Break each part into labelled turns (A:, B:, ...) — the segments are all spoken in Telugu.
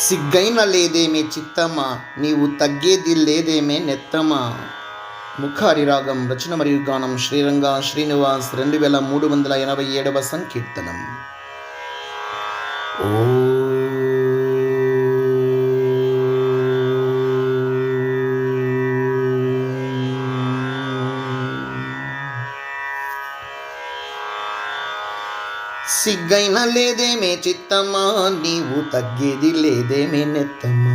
A: సిగ్గైన లేదేమే చిత్తమా, నీవు తగ్గేది లేదేమే నెత్తమా. ముఖారి రాగం రచన మరియు గానం శ్రీరంగ శ్రీనివాస్ 2387వ సంకీర్తనం. ఓ సిగ్గైన లేదేమే చిత్తమా, నీవు తగ్గేది లేదేమే నెత్తమా.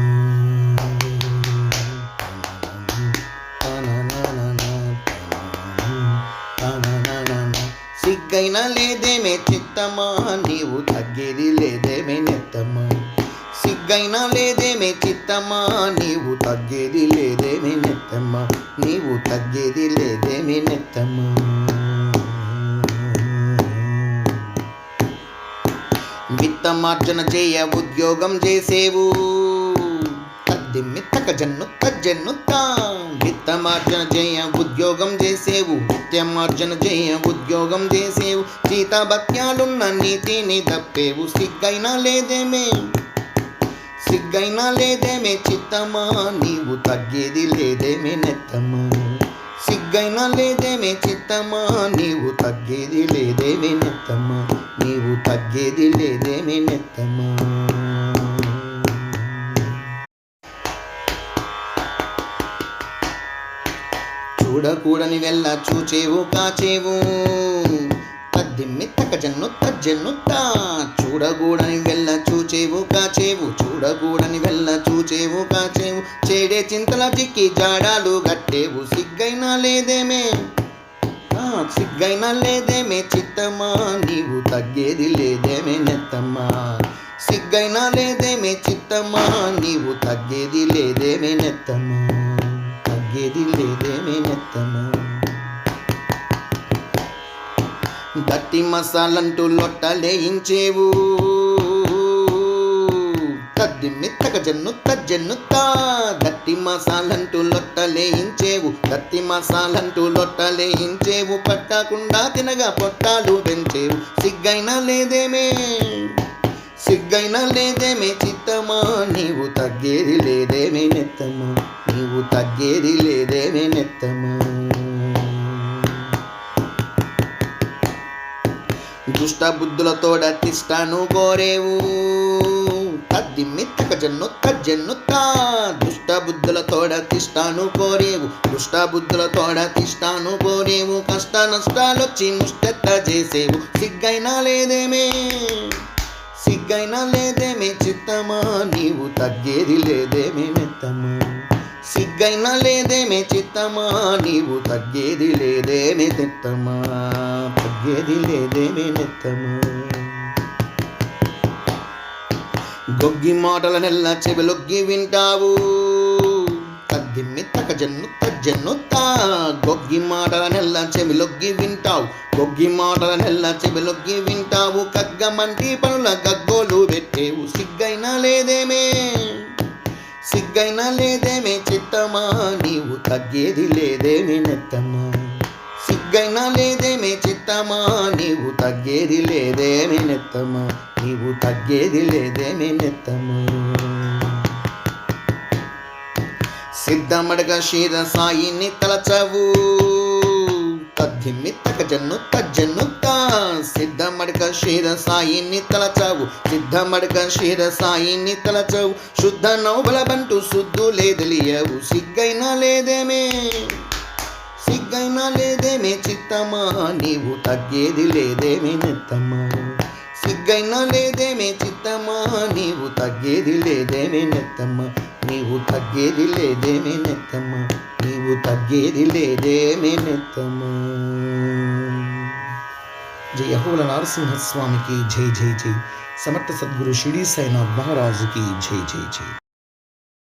A: సిగ్గైన లేదేమే చిత్తమా, నీవు తగ్గేది లేదేమే నెత్తమా. సిగ్గైన లేదేమే చిత్తమా, నీవు తగ్గేది లేదేమే నెత్తమా. నీవు తగ్గేది లేదేమే నెత్తమా. విత్తమార్జన చేయ ఉద్యోగం చేసేవు, తద్దిమ్మిత్తక జన్నుత్తా. విత్తమార్జన చేయ ఉద్యోగం చేసేవు, విత్తమార్జన చేయ ఉద్యోగం చేసేవు. జీతభత్యాలున్న నీతిని తప్పేవు. సిగ్గైనా లేదేమే చిత్తమా, నీవు తగ్గేది లేదేమే నెత్తమా. సిగ్గైనా లేదేమే చిత్తమా, నీవు తగ్గేది లేదేమే నెత్తమా. నీవు తగ్గేది లేదేమే నెత్తమా. చూడకూడని వెళ్ళ చూచేవు కాచేవు, తద్దిమ్మిత్తక జన్నుత్తా. చూడకూడని వెళ్ళ చూచేవు కాచేవు, చూడకూడని వెళ్ళ చూచేవు కాచేవు. చేడే చింతల చిక్కి జాడాలు గట్టేవు. సిగ్గైనా లేదేమే చిత్తమా, నీవు తగ్గేది లేదేమే నెత్తమా. సిగ్గైనా లేదేమే చిత్తమా, నీవు తగ్గేది లేదేమే నెత్తమా. తగ్గేది లేదేమే నెత్తమా. దట్టి మసాలంటూ లొట్టలేయించేవు, తద్దిమ్మిత్తక జన్నుత్తా. దట్టి మసాలంటూ లొట్టలేయించేవు, దట్టి మసాలంటూ లొట్టలేయించేవు. పట్టకుండా తినగా పొట్టాలు పెంచేవు. సిగ్గైనా లేదేమే చిత్తమా, నీవు తగ్గేది లేదేమే నెత్తమా. నీవు తగ్గేది లేదేమే నెత్తమా. దుష్ట బుద్ధులతోడ తిష్టాను కోరేవు, తద్దిమ్మిత్తక జన్నుత్తా. దుష్ట బుద్ధులతోడ తిష్టాను కోరేవు, దుష్ట బుద్ధులతోడ తిష్టాను కోరేవు. కష్ట నష్టాలొచ్చి ముష్టెత్త చేసేవు. సిగ్గైనా లేదేమే చిత్తమా, నీవు తగ్గేది లేదేమే నెత్తమా. సిగ్గైనా లేదేమే చిత్తమా, నీవు తగ్గేది లేదేమే నెత్తమా. తగ్గేది లేదేమే నెత్తమా. గొగ్గి మాటలనెల్ల చెవిలొగ్గి వింటావు, తద్దిమ్మిత్తక జన్నుత్తా. గొగ్గి మాటలనెల్ల చెవిలొగ్గి వింటావు, గొగ్గి మాటలనెల్ల చెవిలొగ్గి వింటావు. కగ్గమంటి పనుల గగ్గోలు పెట్టేవు. సిగ్గైనా లేదేమే చిత్తమా, నీవు తగ్గేది లేదేమే నెత్తమా. సిగ్గైనా లేదేమే చిత్తమా, నీవు తగ్గేది లేదేమే నెత్తమా. నీవు తగ్గేది లేదేమే నెత్తమా. సిద్ధమడగ క్షీర సాయిని తలచవు, తద్దిమ్మిత్తక జన్నుత్తా. సిద్ధమడక క్షీర సాయిని తలచవు, సిద్ధమడక క్షీర సాయిని తలచవు. శుద్ధ నౌబల బంటూ శుద్ధు లేదలియవు. సిగ్గైనా లేదేమే చిత్తమా, నీవు తగ్గేది లేదేమే నెత్తమా. సిగ్గైనా లేదేమే చిత్తమా, నీవు తగ్గేది లేదేమే నెత్తమా. నీవు తగ్గేది లేదేమే నెత్తమా. నీవు తగ్గేది లేదేమే నెత్తమా. జై అహోల నరసింహస్వామికి జై జై జై. సమర్థ సద్గురు షిరిడి సాయినాథ్ మహారాజుకి జై జై జై.